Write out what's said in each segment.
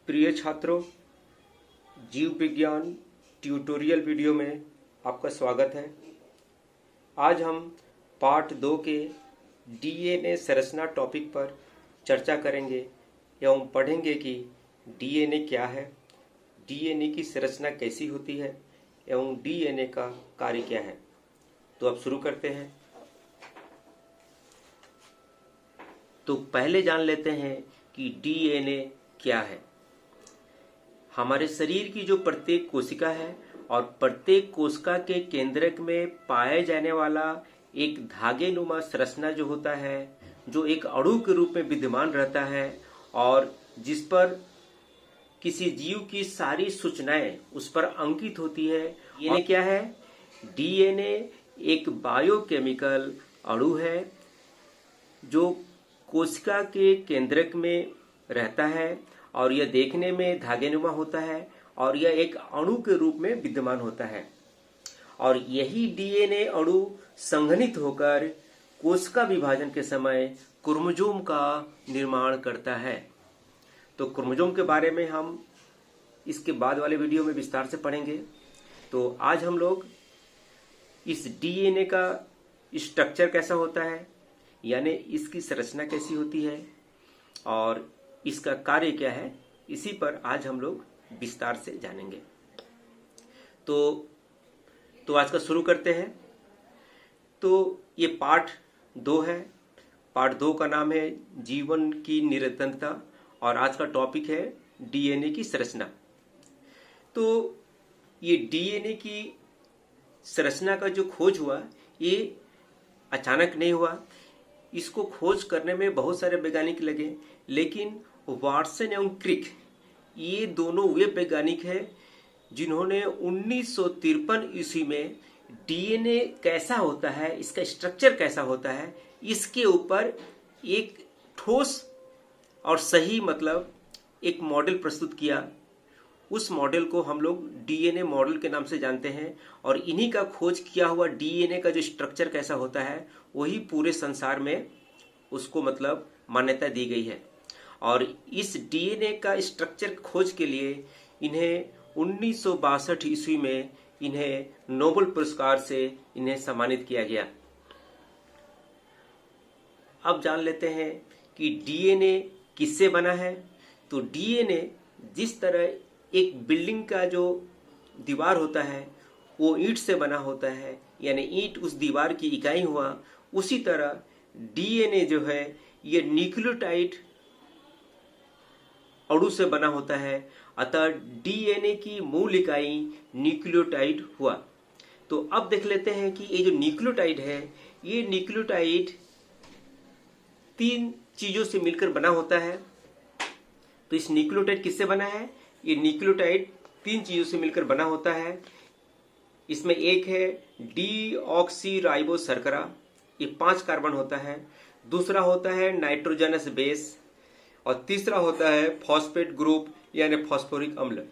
प्रिय छात्रों, जीव विज्ञान ट्यूटोरियल वीडियो में आपका स्वागत है। आज हम पार्ट 2 के डीएनए संरचना टॉपिक पर चर्चा करेंगे एवं पढ़ेंगे कि डीएनए क्या है, डीएनए की संरचना कैसी होती है एवं डीएनए का कार्य क्या है। तो अब शुरू करते हैं। तो पहले जान लेते हैं कि डीएनए क्या है। हमारे शरीर की जो प्रत्येक कोशिका है और प्रत्येक कोशिका के केंद्रक में पाए जाने वाला एक धागेनुमा संरचना जो होता है, जो एक अणु के रूप में विद्यमान रहता है और जिस पर किसी जीव की सारी सूचनाएं उस पर अंकित होती है। ये क्या है? डीएनए एक बायोकेमिकल अणु है जो कोशिका के केंद्रक में रहता है और यह देखने में धागेनुमा होता है और यह एक अणु के रूप में विद्यमान होता है। और यही डीएनए अणु संघनित होकर कोशिका विभाजन के समय क्रोमोसोम का निर्माण करता है। तो क्रोमोसोम के बारे में हम इसके बाद वाले वीडियो में विस्तार से पढ़ेंगे। तो आज हम लोग इस डीएनए का स्ट्रक्चर कैसा होता है, यानी इसकी संरचना कैसी होती है और इसका कार्य क्या है, इसी पर आज हम लोग विस्तार से जानेंगे। तो आज का शुरू करते हैं। तो ये पार्ट 2 है। पार्ट 2 का नाम है जीवन की निरंतरता और आज का टॉपिक है डीएनए की संरचना। तो ये डीएनए की संरचना का जो खोज हुआ, ये अचानक नहीं हुआ। इसको खोज करने में बहुत सारे वैज्ञानिक लगे, लेकिन वाटसन एवं क्रिक ये दोनों वे वैज्ञानिक हैं जिन्होंने 1953 ईस्वी में डीएनए कैसा होता है, इसका स्ट्रक्चर कैसा होता है, इसके ऊपर एक ठोस और सही एक मॉडल प्रस्तुत किया। उस मॉडल को हम लोग डीएनए मॉडल के नाम से जानते हैं और इन्हीं का खोज किया हुआ डीएनए का जो स्ट्रक्चर कैसा होता है, वही पूरे संसार में उसको मान्यता दी गई है। और इस डीएनए का स्ट्रक्चर खोज के लिए इन्हें 1962 ईस्वी में इन्हें नोबेल पुरस्कार से इन्हें सम्मानित किया गया। अब जान लेते हैं कि डीएनए किससे बना है। तो डीएनए जिस तरह एक बिल्डिंग का जो दीवार होता है वो ईंट से बना होता है, यानी ईंट उस दीवार की इकाई हुआ, उसी तरह डीएनए जो है ये न्यूक्लियोटाइड अणु से बना होता है। अतः डीएनए की मूल इकाई न्यूक्लियोटाइड हुआ। तो अब देख लेते हैं कि ये जो न्यूक्लियोटाइड है, ये न्यूक्लियोटाइड 3 चीजों से मिलकर बना होता है। तो इस न्यूक्लियोटाइड किससे बना है? ये न्यूक्लियोटाइड 3 चीजों से मिलकर बना होता है। इसमें एक है डीऑक्सीराइबो शर्करा, ये 5 कार्बन होता है। दूसरा होता है नाइट्रोजनस बेस और तीसरा होता है फॉस्फेट ग्रुप यानी फॉस्फोरिक अम्ल।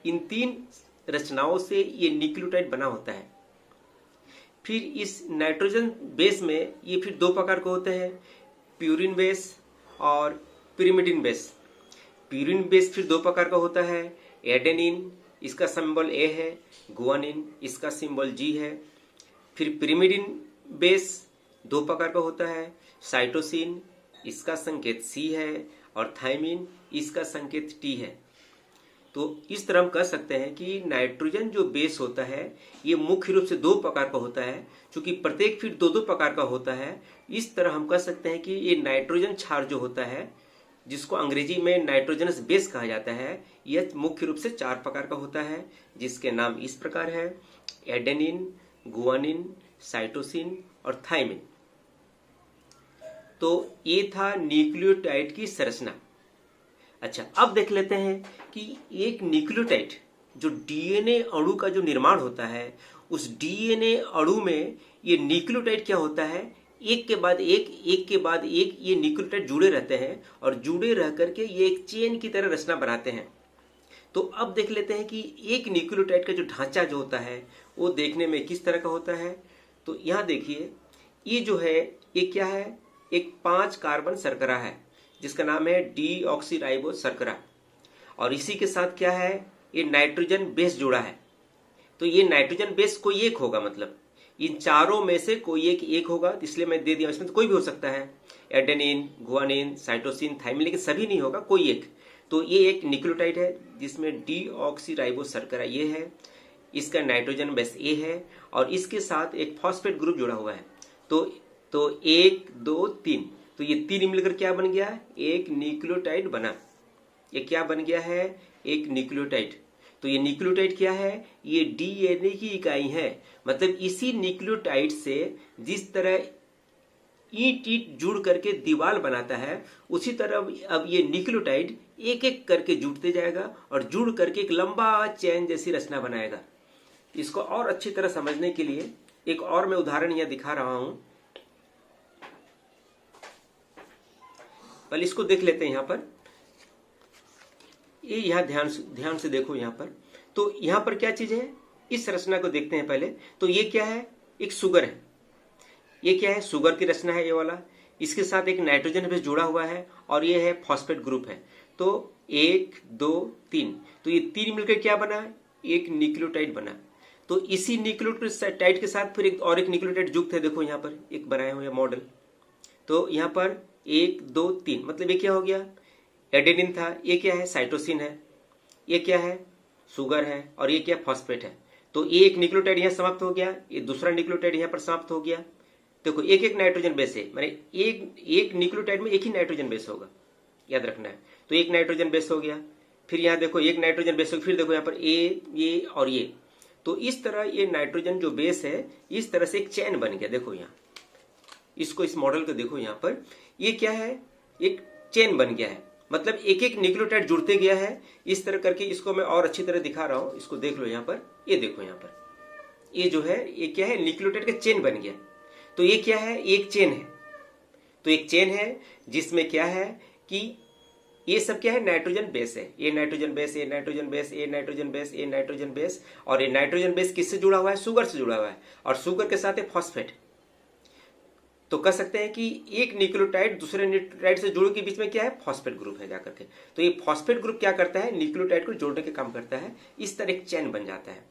इन तीन रचनाओं से ये न्यूक्लियोटाइड बना होता है। फिर इस नाइट्रोजन बेस में ये फिर 2 प्रकार के होते हैं, प्यूरिन बेस और पिरिमिडिन बेस। प्यूरिन बेस फिर 2 प्रकार का होता है, एडेनिन, इसका सिंबल ए है, गुआनिन, इसका सिंबल जी है। फिर पिरिमिडिन बेस 2 प्रकार का होता है, साइटोसिन, इसका संकेत सी है और थाइमिन, इसका संकेत टी है। तो इस तरह हम कह सकते हैं कि नाइट्रोजन जो बेस होता है ये मुख्य रूप से 2 प्रकार का होता है, क्योंकि प्रत्येक फिर 2-2 प्रकार का होता है। इस तरह हम कह सकते हैं कि ये नाइट्रोजन क्षार जो होता है, जिसको अंग्रेजी में नाइट्रोजनस बेस कहा जाता है, यह मुख्य रूप से 4 प्रकार का होता है, जिसके नाम इस प्रकार है: एडेनिन, गुआनिन, साइटोसिन और थाइमिन। तो ये था न्यूक्लियोटाइड की संरचना। अच्छा, अब देख लेते हैं कि एक न्यूक्लियोटाइड जो डीएनए अणु का जो निर्माण होता है, उस डीएनए अणु में ये न्यूक्लियोटाइड क्या होता है, एक के बाद एक ये न्यूक्लियोटाइड जुड़े रहते हैं और जुड़े रह करके ये एक चेन की तरह रचना बनाते हैं। तो अब देख लेते हैं कि एक न्यूक्लियोटाइड का जो ढांचा जो होता है वो देखने में किस तरह का होता है। तो यहाँ देखिए, ये जो है ये क्या है, एक 5 कार्बन शर्करा है जिसका नाम है डीऑक्सीराइबो शर्करा, और इसी के साथ क्या है, ये नाइट्रोजन बेस जुड़ा है। तो ये नाइट्रोजन बेस कोई एक होगा, मतलब इन चारों में से कोई एक होगा, इसलिए मैं दे दिया। इसमें तो कोई भी हो सकता है, एडेनिन, गुआनिन, साइटोसिन, थाइमिन, लेकिन सभी नहीं होगा, कोई एक। तो ये एक न्यूक्लियोटाइड है जिसमें डीऑक्सीराइबो शर्करा ये है, इसका नाइट्रोजन बेस ए है, और इसके साथ एक फॉस्फेट ग्रुप जुड़ा हुआ है। तो 1 2 3, तो ये 3 मिलकर क्या बन गया, एक न्यूक्लियोटाइड बना। ये क्या बन गया है, एक न्यूक्लियोटाइड। तो ये न्यूक्लियोटाइड क्या है, ये डीएनए की इकाई है। मतलब इसी न्यूक्लियोटाइड से जिस तरह ईंट जुड़ करके दीवार बनाता है, उसी तरह अब ये न्यूक्लियोटाइड एक एक करके जुड़ते जाएगा और जुड़ करके एक लंबा चैन जैसी रचना बनाएगा। इसको और अच्छी तरह समझने के लिए एक और मैं उदाहरण यहां दिखा रहा हूं। पहले इसको देख लेते हैं। यहां पर ये यहां ध्यान से देखो। यहां पर तो यहां पर क्या चीज है, इस रचना को देखते हैं पहले। तो ये क्या है, एक शुगर है। ये क्या है, शुगर की रचना है ये वाला। इसके साथ एक नाइट्रोजन बेस जुड़ा हुआ है और ये है फॉस्फेट ग्रुप है। तो 1 2 3, तो ये 3 मिलकर क्या बना, एक न्यूक्लियोटाइड बना। तो इसी न्यूक्लियोटाइड के साथ फिर एक न्यूक्लियोटाइड युक्त है। देखो यहाँ पर एक बनाया हुआ मॉडल। तो यहाँ पर 1 2 3, मतलब ये क्या हो गया, एडेनिन था। ये क्या है, साइटोसिन है। ये क्या है, शुगर है। और ये क्या, फॉस्फेट है। तो एक न्यूक्लियोटाइड यहाँ समाप्त हो गया, ये दूसरा न्यूक्लियोटाइड यहाँ पर समाप्त हो गया। देखो एक एक नाइट्रोजन बेस है, माने एक न्यूक्लियोटाइड में एक ही नाइट्रोजन बेस होगा, याद रखना है। तो एक नाइट्रोजन बेस हो गया। फिर यहाँ देखो एक नाइट्रोजन बेस हो, फिर देखो यहाँ पर ये और ये। तो इस तरह ये नाइट्रोजन जो बेस है, इस तरह से एक चैन बन गया। देखो यहाँ इसको, इस मॉडल को देखो। यहाँ पर ये क्या है, एक चेन बन गया है। मतलब एक एक न्यूक्लियोटाइड जुड़ते गया है इस तरह करके। इसको मैं और अच्छी तरह दिखा रहा हूं, इसको देख लो। यहाँ पर ये देखो, यहाँ पर ये जो है, ये क्या है, न्यूक्लियोटाइड का चेन बन गया। तो ये क्या है, एक चेन है। तो एक चेन है जिसमें क्या है कि ये सब क्या है, नाइट्रोजन बेस है। ये नाइट्रोजन बेस, ये नाइट्रोजन बेस, ये नाइट्रोजन बेस, ये नाइट्रोजन बेस। और ये नाइट्रोजन बेस किससे जुड़ा हुआ है, शुगर से जुड़ा हुआ है। और शुगर के साथ है फॉस्फेट। तो कह सकते हैं कि एक न्यूक्लियोटाइड दूसरे न्यूक्लियोटाइड से जुड़ने के बीच में क्या है, फॉस्फेट ग्रुप है जाकर के। तो ये फॉस्फेट ग्रुप क्या करता है, न्यूक्लियोटाइड को जोड़ने के काम करता है। इस तरह एक चेन बन जाता है।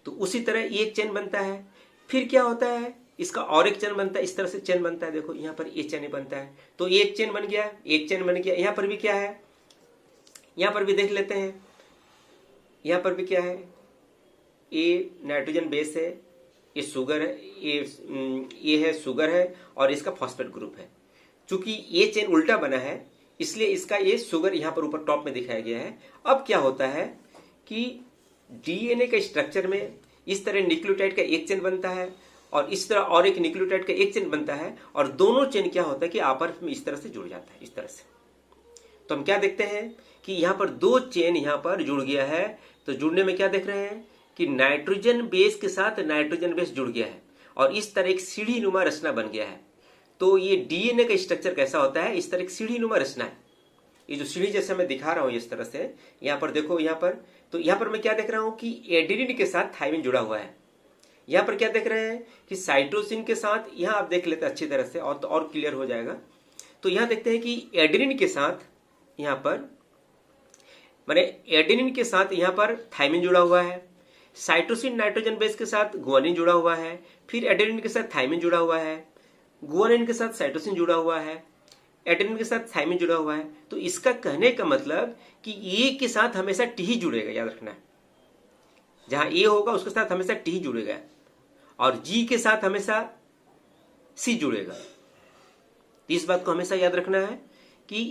तो उसी तरह ये एक चेन बनता है। फिर क्या होता है, इसका और एक चेन बनता है। इस तरह से चेन बनता है। देखो यहाँ पर ये चेन बनता है। तो ये एक चेन बन गया, एक चेन बन गया। यहाँ पर भी क्या है, यहाँ पर भी देख लेते हैं। यहाँ पर भी क्या है, ये नाइट्रोजन बेस है, ये शुगर है, ये है शुगर है, और इसका फॉस्फेट ग्रुप है। चूंकि ये चेन उल्टा बना है, इसलिए इसका ये शुगर यहाँ पर ऊपर टॉप में दिखाया गया है। अब क्या होता है कि डीएनए के स्ट्रक्चर में इस तरह न्यूक्लियोटाइड का एक चेन बनता है और इस तरह और एक न्यूक्लियोटाइड का एक चेन बनता है, और दोनों चेन क्या होता है कि आपस में इस तरह से जुड़ जाता है, इस तरह से। तो हम क्या देखते हैं कि यहाँ पर 2 चेन यहाँ पर जुड़ गया है। तो जुड़ने में क्या देख रहे हैं कि नाइट्रोजन बेस के साथ नाइट्रोजन बेस जुड़ गया है और इस तरह एक सीढ़ी नुमा रचना बन गया है। तो ये डीएनए का स्ट्रक्चर कैसा होता है, इस तरह एक सीढ़ी नुमा रचना है। ये जो सीढ़ी जैसे मैं दिखा रहा हूं इस तरह से, यहाँ पर देखो। यहाँ पर तो यहाँ पर मैं क्या देख रहा हूं कि एडेनिन के साथ थाइमिन जुड़ा हुआ है। यहाँ पर क्या देख रहे हैं कि साइटोसिन के साथ, यहाँ आप देख लेते हैं अच्छी तरह से और तो और क्लियर हो जाएगा। तो यहाँ देखते हैं कि एडेनिन के साथ यहाँ पर, माने एडेनिन के साथ यहाँ पर थाइमिन जुड़ा हुआ है। साइटोसिन नाइट्रोजन बेस के साथ गुआनिन जुड़ा हुआ है। फिर एडेनिन के साथ थाइमिन जुड़ा हुआ है। गुआनिन के साथ साइटोसिन जुड़ा हुआ है। एडेनिन के साथ थाइमिन जुड़ा हुआ है। तो इसका कहने का मतलब कि ए के साथ हमेशा टी जुड़ेगा, याद रखना है। जहां ए होगा उसके साथ हमेशा टी जुड़ेगा और जी के साथ हमेशा सी जुड़ेगा। इस बात को हमेशा याद रखना है कि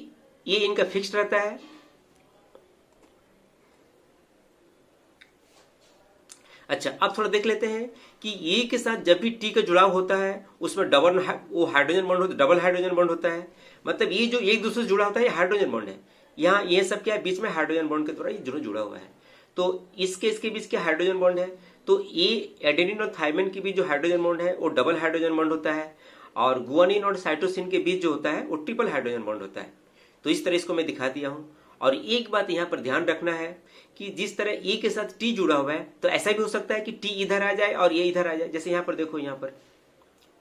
ये इनका फिक्स्ड रहता है। अच्छा, अब थोड़ा देख लेते हैं कि ए के साथ जब भी टी का जुड़ाव होता है उसमें डबल हाइड्रोजन बॉन्ड होता है, डबल हाइड्रोजन बॉन्ड होता है। मतलब ये जो एक दूसरे से जुड़ा होता है ये हाइड्रोजन बॉन्ड है। यहाँ ये सब क्या है, बीच में हाइड्रोजन बॉन्ड के द्वारा ये जुड़ा हुआ है। तो इसके बीच क्या हाइड्रोजन बॉन्ड है। तो ये एडेनिन और थाइमिन के बीच जो हाइड्रोजन बॉन्ड है वो डबल हाइड्रोजन बॉन्ड होता है, और गुआनिन और साइटोसिन के बीच जो होता है वो ट्रिपल हाइड्रोजन बॉन्ड होता है। तो इस तरह इसको मैं दिखा दिया हूं। और एक बात यहाँ पर ध्यान रखना है कि जिस तरह ए के साथ टी जुड़ा हुआ है, तो ऐसा भी हो सकता है कि टी इधर आ जाए और ये इधर आ जाए। जैसे यहाँ पर देखो, यहाँ पर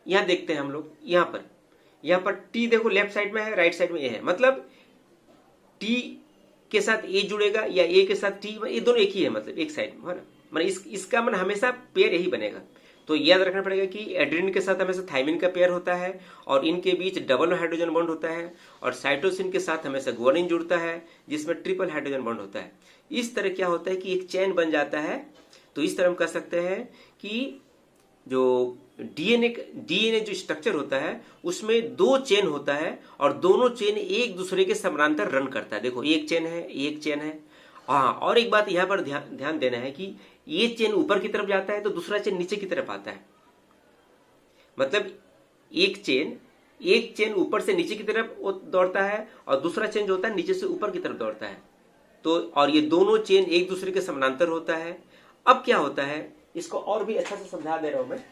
यहाँ देखते हैं हम लोग, यहाँ पर यहाँ पर टी देखो लेफ्ट साइड में है, राइट साइड में ए है, मतलब टी के साथ ए जुड़ेगा या ए के साथ टी, ये दोनों एक ही है, मतलब एक साइड में है ना, मतलब इसका मन हमेशा पेयर यही बनेगा। तो याद रखना पड़ेगा कि एड्रीन के साथ हमेशा थाइमिन का पेयर होता है और इनके बीच डबल हाइड्रोजन बॉन्ड होता है, और साइटोसिन के साथ हमेशा गुआनिन जुड़ता है जिसमें ट्रिपल हाइड्रोजन बॉन्ड होता है। इस तरह क्या होता है कि एक चेन बन जाता है। तो इस तरह हम कह सकते हैं कि जो डीएनए जो स्ट्रक्चर होता है उसमें दो चेन होता है और दोनों चेन एक दूसरे के समानांतर रन करता है। देखो एक चेन है, एक चेन है। हाँ, और एक बात यहाँ पर ध्यान देना है कि ये चेन ऊपर की तरफ जाता है तो दूसरा चेन नीचे की तरफ आता है। मतलब एक चेन ऊपर से नीचे की तरफ दौड़ता है और दूसरा चेन जो होता है नीचे से ऊपर की तरफ दौड़ता है। तो और ये दोनों चेन एक दूसरे के समानांतर होता है। अब क्या होता है, इसको और भी अच्छा से समझा दे रहा हूं मैं।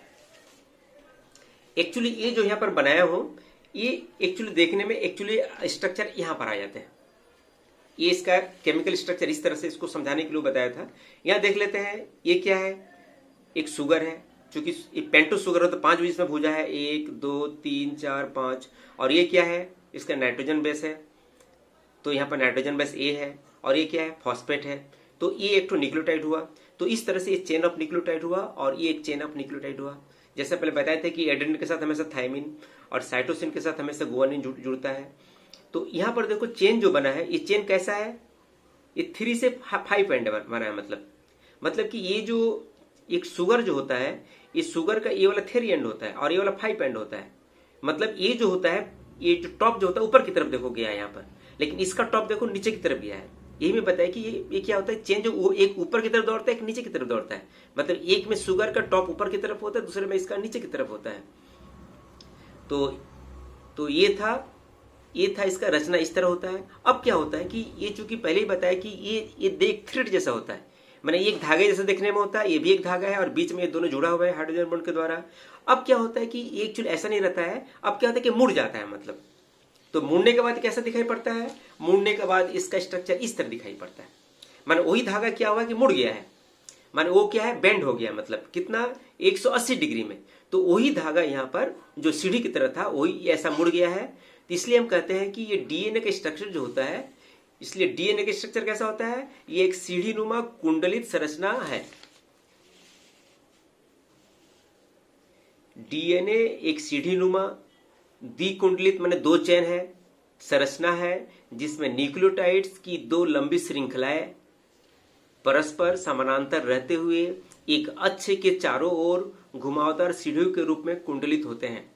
एक्चुअली ये जो यहाँ पर बनाया हूं, ये एक्चुअली देखने में एक्चुअली स्ट्रक्चर यहाँ पर आ जाते हैं। ये इसका केमिकल स्ट्रक्चर इस तरह से इसको समझाने के लिए बताया था। यहाँ देख लेते हैं, ये क्या है, एक शुगर है, चूंकि पेंटोस शुगर हो तो 5 बीच में भूजा है, 1 2 3 4 5। और ये क्या है, इसका नाइट्रोजन बेस है, तो यहाँ पर नाइट्रोजन बेस ए है। और ये क्या है, फॉस्फेट है। तो ये एक तो न्यूक्लियोटाइड हुआ। तो इस तरह से ये चेन ऑफ न्यूक्लियोटाइड हुआ और ये एक चेन ऑफ न्यूक्लियोटाइड हुआ। जैसे पहले बताए थे कि एडेनिन के साथ हमेशा थाइमिन और साइटोसिन के साथ हमेशा गुआनिन जुड़ता है। तो यहाँ पर देखो चेन जो बना है, ये चेन कैसा है, ये 3 से 5 एंड बना है। मतलब कि ये जो एक शुगर जो होता है, इस शुगर का ये वाला 3 एंड होता है और ये वाला 5 एंड होता है। मतलब ये जो होता है, ये जो टॉप जो होता है ऊपर की तरफ देखो गया है यहाँ पर, लेकिन इसका टॉप देखो नीचे की तरफ गया है। यही मैं बताया कि ये क्या होता है, चेन जो एक ऊपर की तरफ दौड़ता है, एक नीचे की तरफ दौड़ता है। मतलब एक में शुगर का टॉप ऊपर की तरफ होता है, दूसरे में इसका नीचे की तरफ होता है। तो ये था इसका रचना इस तरह होता है। अब क्या होता है कि ये चूंकि पहले ही बताया कि ये देख थ्रेड जैसा होता है, मैंने एक धागे जैसा देखने में होता है, ये भी एक धागा है और बीच में ये दोनों जुड़ा हुआ है हाइड्रोजन बॉन्ड के द्वारा। अब क्या होता है कि एक्चुअली ऐसा नहीं रहता है। अब क्या होता है कि मुड़ जाता है, मतलब तो मुड़ने के बाद कैसा दिखाई पड़ता है, मुड़ने के बाद इसका स्ट्रक्चर इस तरह दिखाई पड़ता है। माने वही धागा क्या हुआ कि मुड़ गया है, माने वो क्या है, बेंड हो गया, मतलब कितना 180 डिग्री में। तो वही धागा यहाँ पर जो सीढ़ी की तरह था वही ऐसा मुड़ गया है। तो इसलिए हम कहते हैं कि ये डीएनए का स्ट्रक्चर जो होता है, इसलिए डीएनए का स्ट्रक्चर कैसा होता है, ये एक सीढ़ी नुमा कुंडलित संरचना है। डीएनए एक सीढ़ी नुमा द्विकुंडलित माने 2 चेन है संरचना है, जिसमें न्यूक्लियोटाइड्स की 2 लंबी श्रृंखलाएं परस्पर समानांतर रहते हुए एक अक्ष के चारों ओर घुमावदार सीढ़ियों के रूप में कुंडलित होते हैं।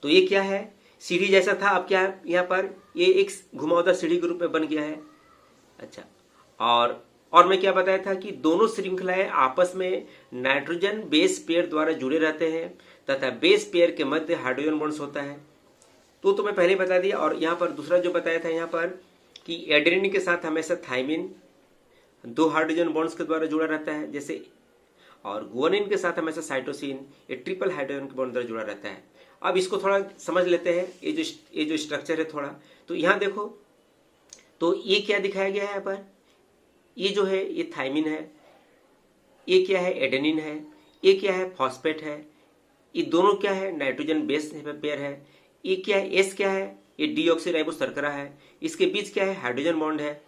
तो ये क्या है, सीढ़ी जैसा था, अब क्या है, यहाँ पर ये एक घुमावदार सीढ़ी के रूप में बन गया है। अच्छा, और मैं क्या बताया था कि दोनों श्रृंखलाएं आपस में नाइट्रोजन बेस पेयर द्वारा जुड़े रहते हैं तथा बेस पेयर के मध्य हाइड्रोजन बॉन्ड्स होता है। तो मैं पहले बता दिया। और यहाँ पर दूसरा जो बताया था यहाँ पर कि एडेनिन के साथ हमेशा थाइमिन 2 हाइड्रोजन बॉन्ड्स के द्वारा जुड़ा रहता है जैसे, और गुआनिन के साथ हमेशा साइटोसिन ये ट्रिपल हाइड्रोजन के बॉन्ड द्वारा जुड़ा रहता है। अब इसको थोड़ा समझ लेते हैं, ये जो स्ट्रक्चर है थोड़ा। तो यहाँ देखो, तो ये क्या दिखाया गया है यहाँ पर, ये जो है ये थाइमिन है, ये क्या है एडेनिन है, ये क्या है फॉस्फेट है, ये दोनों क्या है नाइट्रोजन बेस पेयर है, ये क्या है एस क्या है, ये डीऑक्सीराइबोस शर्करा है, इसके बीच क्या है हाइड्रोजन बॉन्ड है।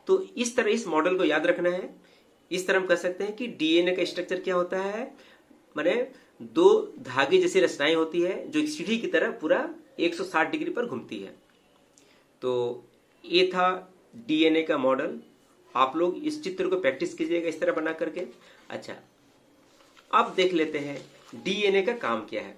तो इस तरह इस मॉडल को याद रखना है। इस तरह हम कह सकते हैं कि डीएनए का स्ट्रक्चर क्या होता है, माने 2 धागे जैसी रचनाएं होती है जो एक सीढ़ी की तरह पूरा 160 डिग्री पर घूमती है। तो ये था डीएनए का मॉडल। आप लोग इस चित्र को प्रैक्टिस कीजिएगा इस तरह बना करके। अच्छा, अब देख लेते हैं डीएनए का काम क्या है।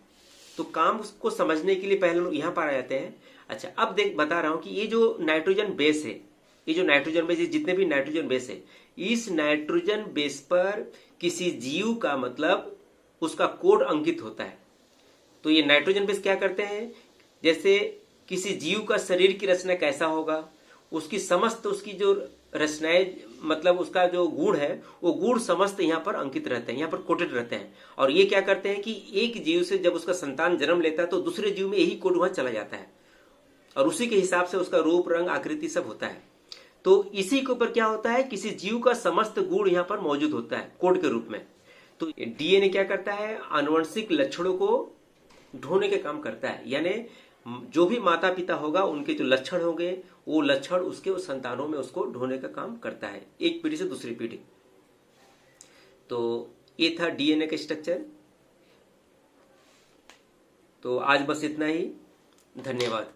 तो काम को समझने के लिए पहले लोग यहाँ पर आ जाते हैं। अच्छा, अब बता रहा हूं कि ये जो नाइट्रोजन बेस है, ये जो नाइट्रोजन बेस, जितने भी नाइट्रोजन बेस है, इस नाइट्रोजन बेस पर किसी जीव का मतलब उसका कोड अंकित होता है। तो ये नाइट्रोजन बेस क्या करते हैं, जैसे किसी जीव का शरीर की रचना कैसा होगा, उसकी समस्त उसकी जो रचनाएं मतलब उसका जो गुण है वो गुण समस्त यहाँ पर अंकित रहते हैं, यहाँ पर कोटेड रहते हैं। और ये क्या करते हैं कि एक जीव से जब उसका संतान जन्म लेता है तो दूसरे जीव में यही कोड वहां चला जाता है और उसी के हिसाब से उसका रूप रंग आकृति सब होता है। तो इसी के ऊपर क्या होता है, किसी जीव का समस्त गुण यहाँ पर मौजूद होता है कोड के रूप में। तो डीएनए क्या करता है, आनुवंशिक लक्षणों को ढोने के काम करता है। यानी जो भी माता पिता होगा उनके जो लक्षण होंगे वो लक्षण उसके उस संतानों में उसको ढोने का काम करता है, एक पीढ़ी से दूसरी पीढ़ी। तो ये था डीएनए का स्ट्रक्चर। तो आज बस इतना ही, धन्यवाद।